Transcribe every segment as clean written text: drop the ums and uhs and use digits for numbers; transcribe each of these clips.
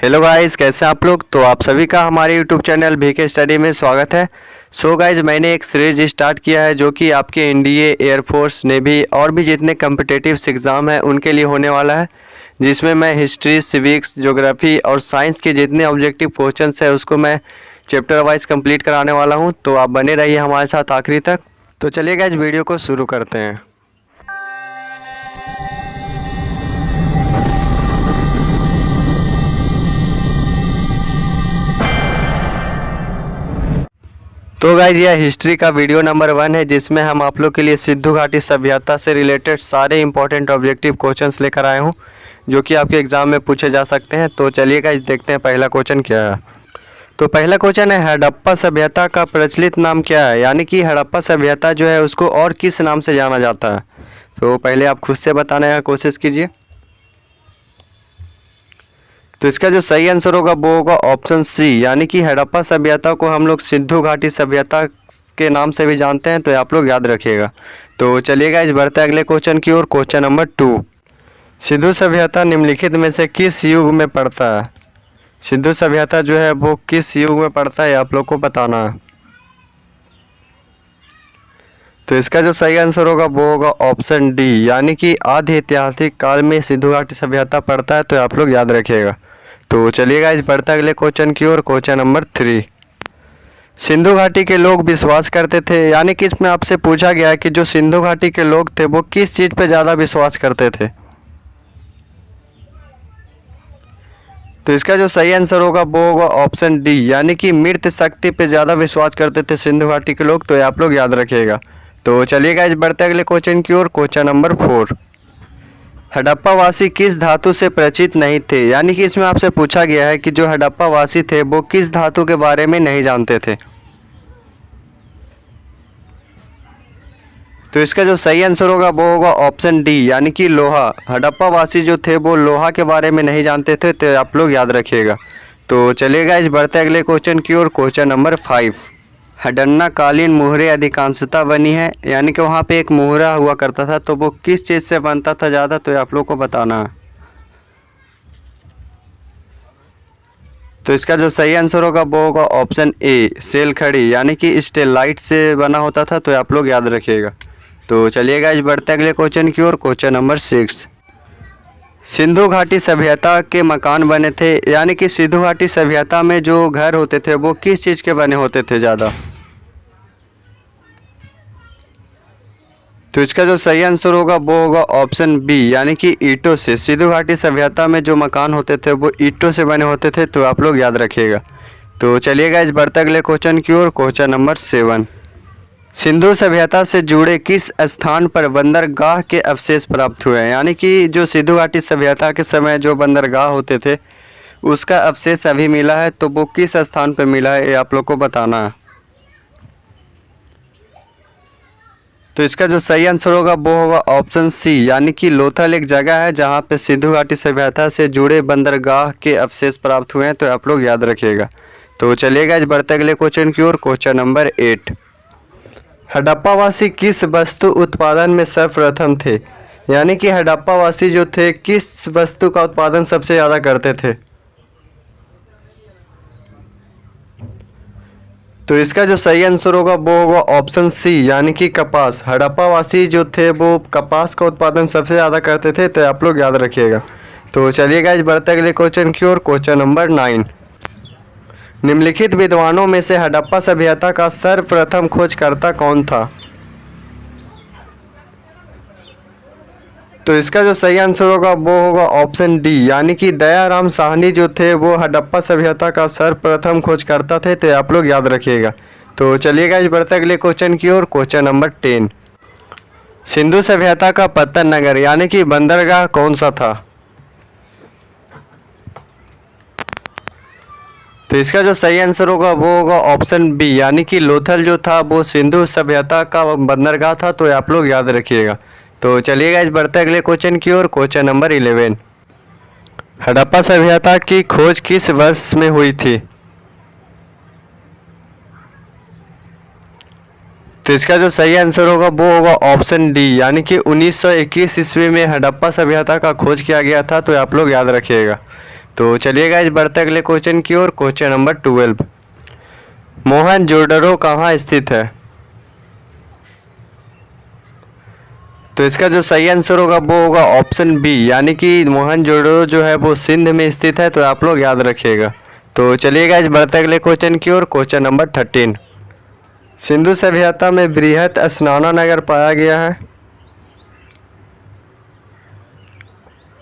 Hello guys, कैसे हैं आप लोग। तो आप सभी का हमारे यूट्यूब चैनल बीके स्टडी में स्वागत है। सो गाइस, मैंने एक सीरीज स्टार्ट किया है जो कि आपके एनडीए, एयरफोर्स, नेवी और भी जितने कम्पिटिटिव एग्ज़ाम हैं उनके लिए होने वाला है, जिसमें मैं हिस्ट्री, सिविक्स, ज्योग्राफी और साइंस के जितने ऑब्जेक्टिव क्वेश्चंस है उसको मैं चैप्टर वाइज कंप्लीट कराने वाला हूँ। तो आप बने रहिए हमारे साथ आखिरी तक। तो चलिए गाइस, वीडियो को शुरू करते हैं। तो गाइज, यह हिस्ट्री का वीडियो नंबर 1 है, जिसमें हम आप लोग के लिए सिंधु घाटी सभ्यता से रिलेटेड सारे इंपॉर्टेंट ऑब्जेक्टिव क्वेश्चंस लेकर आए हूँ जो कि आपके एग्जाम में पूछे जा सकते हैं। तो चलिए गाइज, देखते हैं पहला क्वेश्चन क्या है। तो पहला क्वेश्चन है, हड़प्पा सभ्यता का प्रचलित नाम क्या है, यानी कि हड़प्पा सभ्यता जो है उसको और किस नाम से जाना जाता है। तो पहले आप खुद से बताने का कोशिश कीजिए। तो इसका जो सही आंसर होगा वो होगा ऑप्शन सी, यानी कि हड़प्पा सभ्यता को हम लोग सिंधु घाटी सभ्यता के नाम से भी जानते हैं। तो आप लोग याद रखिएगा। तो चलिएगा, इस बढ़ते अगले क्वेश्चन की ओर। क्वेश्चन नंबर 2, सिंधु सभ्यता निम्नलिखित में से किस युग में पड़ता है। सिंधु सभ्यता जो है वो किस युग में पड़ता है, आप लोग को बताना है। तो इसका जो सही आंसर होगा वो होगा ऑप्शन डी, यानी कि आधि ऐतिहासिक काल में सिंधु घाटी सभ्यता पड़ता है। तो आप लोग याद रखिएगा। तो चलिएगा, इस बढ़ते अगले क्वेश्चन की ओर। क्वेश्चन नंबर 3, सिंधु घाटी के लोग विश्वास करते थे, यानी कि इसमें आपसे पूछा गया है कि जो सिंधु घाटी के लोग थे वो किस चीज़ पे ज़्यादा विश्वास करते थे। तो इसका जो सही आंसर होगा वो होगा ऑप्शन डी, यानी कि मृत शक्ति पे ज़्यादा विश्वास करते थे सिंधु घाटी के लोग। तो आप लोग याद रखिएगा। तो चलिएगा, इस बढ़ते अगले क्वेश्चन की ओर। क्वेश्चन नंबर 4, हड़प्पा वासी किस धातु से परिचित नहीं थे, यानी कि इसमें आपसे पूछा गया है कि जो हड़प्पा वासी थे वो किस धातु के बारे में नहीं जानते थे। तो इसका जो सही आंसर होगा वो होगा ऑप्शन डी, यानी कि लोहा। हड़प्पा वासी जो थे वो लोहा के बारे में नहीं जानते थे। तो आप लोग याद रखिएगा। तो चलिएगा, इस बढ़ते अगले क्वेश्चन की ओर। क्वेश्चन नंबर 5, हडन्ना कालीन मुहरे अधिकांशतः बनी है, यानी कि वहाँ पे एक मुहरा हुआ करता था, तो वो किस चीज़ से बनता था ज़्यादा। तो आप लोग को बताना है। तो इसका जो सही आंसर होगा वो होगा ऑप्शन ए, सेल खड़ी, यानी कि स्टेलाइट से बना होता था। तो आप लोग याद रखिएगा। तो चलिएगा, इस बढ़ते अगले क्वेश्चन की ओर। क्वेश्चन नंबर 6, सिंधु घाटी सभ्यता के मकान बने थे, यानी कि सिंधु घाटी सभ्यता में जो घर होते थे वो किस चीज़ के बने होते थे ज़्यादा। तो इसका जो सही आंसर होगा वो होगा ऑप्शन बी, यानी कि ईंटों से। सिंधु घाटी सभ्यता में जो मकान होते थे वो ईंटों से बने होते थे। तो आप लोग याद रखिएगा। तो चलिएगा, इस बढ़ते अगले क्वेश्चन की ओर। क्वेश्चन नंबर 7, सिंधु सभ्यता से जुड़े किस स्थान पर बंदरगाह के अवशेष प्राप्त हुए हैं, यानी कि जो सिंधु घाटी सभ्यता के समय जो बंदरगाह होते थे उसका अवशेष अभी मिला है। तो वो किस स्थान पर मिला है, ये आप लोग को बताना है। तो इसका जो सही आंसर होगा वो होगा ऑप्शन सी, यानी कि लोथल एक जगह है जहाँ पे सिंधु घाटी सभ्यता से जुड़े बंदरगाह के अवशेष प्राप्त हुए हैं। तो आप लोग याद रखिएगा। तो चलिएगा, इस बढ़ते अगले क्वेश्चन की ओर। क्वेश्चन नंबर 8, हड़प्पावासी किस वस्तु उत्पादन में सर्वप्रथम थे, यानी कि हड़प्पावासी जो थे किस वस्तु का उत्पादन सबसे ज़्यादा करते थे। तो इसका जो सही आंसर होगा वो होगा ऑप्शन सी, यानी कि कपास। हड़प्पावासी जो थे वो कपास का उत्पादन सबसे ज़्यादा करते थे। तो आप लोग याद रखिएगा। तो चलिएगा, इस बढ़ते अगले क्वेश्चन की ओर। क्वेश्चन नंबर 9, निम्नलिखित विद्वानों में से हड़प्पा सभ्यता का सर्वप्रथम खोजकर्ता कौन था। तो इसका जो सही आंसर होगा वो होगा ऑप्शन डी, यानी कि दयाराम साहनी जो थे वो हड़प्पा सभ्यता का सर्वप्रथम खोजकर्ता थे। तो आप लोग याद रखिएगा। तो चलिएगा, इस बढ़ते अगले क्वेश्चन की ओर। क्वेश्चन नंबर 10, सिंधु सभ्यता का पत्तन नगर, यानी कि बंदरगाह कौन सा था। तो इसका जो सही आंसर होगा वो होगा ऑप्शन बी, यानी कि लोथल जो था वो सिंधु सभ्यता का बंदरगाह था। तो आप लोग याद रखिएगा। तो चलिएगा, इस बढ़ते अगले क्वेश्चन की ओर। क्वेश्चन नंबर 11, हड़प्पा सभ्यता की खोज किस वर्ष में हुई थी। तो इसका जो सही आंसर होगा वो होगा ऑप्शन डी, यानी कि 1921 ईस्वी में हड़प्पा सभ्यता का खोज किया गया था। तो आप लोग याद रखिएगा। तो चलिए गाइस बढ़ते अगले क्वेश्चन की ओर। क्वेश्चन नंबर 12, मोहनजोदड़ो कहाँ स्थित है? तो इसका जो सही आंसर होगा वो होगा ऑप्शन बी, यानी कि मोहनजोदड़ो जो है वो सिंध में स्थित है, तो आप लोग याद रखिएगा। तो चलिए गाइस बढ़ते अगले क्वेश्चन की ओर। क्वेश्चन नंबर 13, सिंधु सभ्यता में बृहत स्नानागार पाया गया है।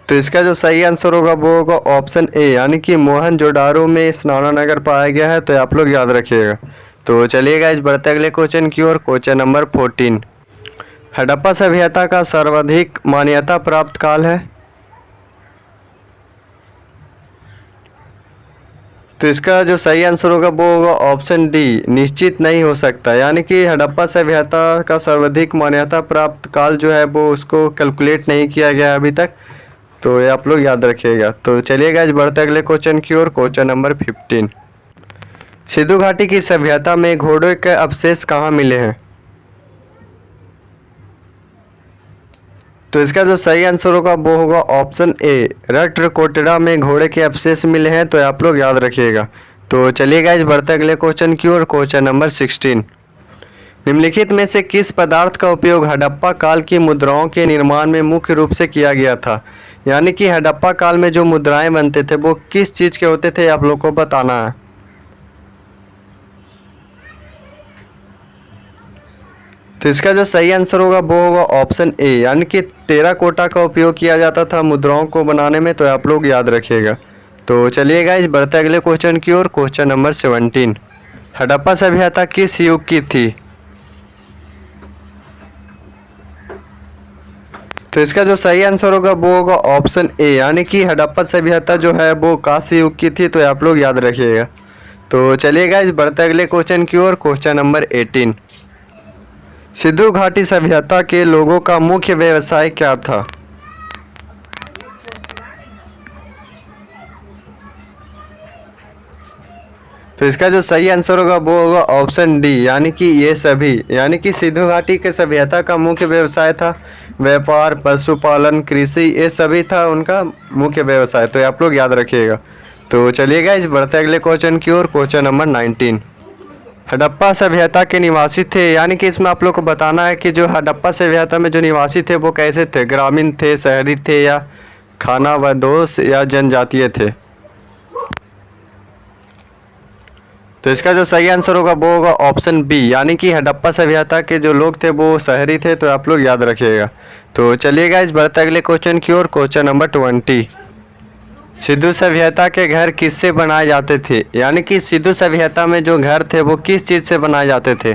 तो इसका जो सही आंसर होगा वो होगा ऑप्शन ए, यानी कि मोहनजोदारो में स्नानागार पाया गया है, तो आप लोग याद रखिएगा। तो चलिए गाइस बढ़ते अगले क्वेश्चन की ओर। क्वेश्चन नंबर 14, हड़प्पा सभ्यता का सर्वाधिक मान्यता प्राप्त काल है। तो इसका जो सही आंसर होगा वो होगा ऑप्शन डी, निश्चित नहीं हो सकता, यानी कि हड़प्पा सभ्यता का सर्वाधिक मान्यता प्राप्त काल जो है वो उसको कैलकुलेट नहीं किया गया अभी तक, तो ये आप लोग याद रखिएगा। तो चलिए गाइस बढ़ते अगले क्वेश्चन की ओर। क्वेश्चन नंबर 15, सिंधु घाटी की सभ्यता में घोड़े के अवशेष कहाँ मिले हैं? तो इसका जो सही आंसर होगा वो होगा ऑप्शन ए, रट्रकोटरा में घोड़े के अवशेष मिले हैं, तो आप लोग याद रखिएगा। तो चलिए गाइस बढ़ते अगले क्वेश्चन की ओर। क्वेश्चन नंबर 16, निम्नलिखित में से किस पदार्थ का उपयोग हड़प्पा काल की मुद्राओं के निर्माण में मुख्य रूप से किया गया था? यानी कि हड़प्पा काल में जो मुद्राएं बनते थे वो किस चीज़ के होते थे, आप लोग को बताना है। तो इसका जो सही आंसर होगा वो होगा ऑप्शन ए, यानी कि टेराकोटा का उपयोग किया जाता था मुद्राओं को बनाने में, तो आप लोग याद रखिएगा। तो चलिए गाइस बढ़ते अगले क्वेश्चन की ओर। क्वेश्चन नंबर 17, हड़प्पा सभ्यता किस युग की थी? तो इसका जो सही आंसर होगा वो होगा ऑप्शन ए, यानी कि हड़प्पा सभ्यता जो है वो कांस्य युग की थी, तो आप लोग याद रखिएगा। तो चलिए गाइस बढ़ते अगले क्वेश्चन की ओर। क्वेश्चन नंबर 18, सिंधु घाटी सभ्यता के लोगों का मुख्य व्यवसाय क्या था? तो इसका जो सही आंसर होगा वो होगा ऑप्शन डी, यानी कि ये सभी, यानी कि सिंधु घाटी के सभ्यता का मुख्य व्यवसाय था व्यापार, पशुपालन, कृषि, ये सभी था उनका मुख्य व्यवसाय, तो आप लोग याद रखिएगा। तो चलिए गाइस बढ़ते अगले क्वेश्चन की ओर। क्वेश्चन नंबर 19, हड़प्पा सभ्यता के निवासी थे, यानी कि इसमें आप लोग को बताना है कि जो हड़प्पा सभ्यता में जो निवासी थे वो कैसे थे, ग्रामीण थे, शहरी थे, या खानाबदोश या जनजातीय थे। तो इसका जो सही आंसर होगा वो होगा ऑप्शन बी, यानी कि हड़प्पा सभ्यता के जो लोग थे वो शहरी थे, तो आप लोग याद रखिएगा। तो चलिए गाइस बढ़ते अगले क्वेश्चन की ओर। क्वेश्चन नंबर 20, सिंधु सभ्यता के घर किससे बनाए जाते थे? यानी कि सिंधु सभ्यता में जो घर थे वो किस चीज़ से बनाए जाते थे?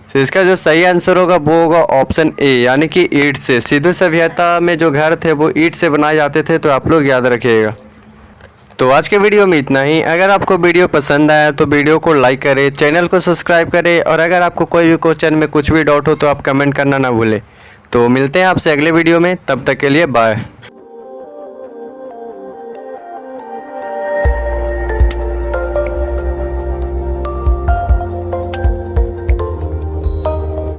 तो इसका जो सही आंसर होगा वो होगा ऑप्शन ए, यानी कि ईंट से। सिंधु सभ्यता में जो घर थे वो ईंट से बनाए जाते थे, तो आप लोग याद रखिएगा। तो आज के वीडियो में इतना ही। अगर आपको वीडियो पसंद आया तो वीडियो को लाइक करें, चैनल को सब्सक्राइब करें, और अगर आपको कोई भी क्वेश्चन में कुछ भी डाउट हो तो आप कमेंट करना ना भूलें। तो मिलते हैं आपसे अगले वीडियो में, तब तक के लिए बाय।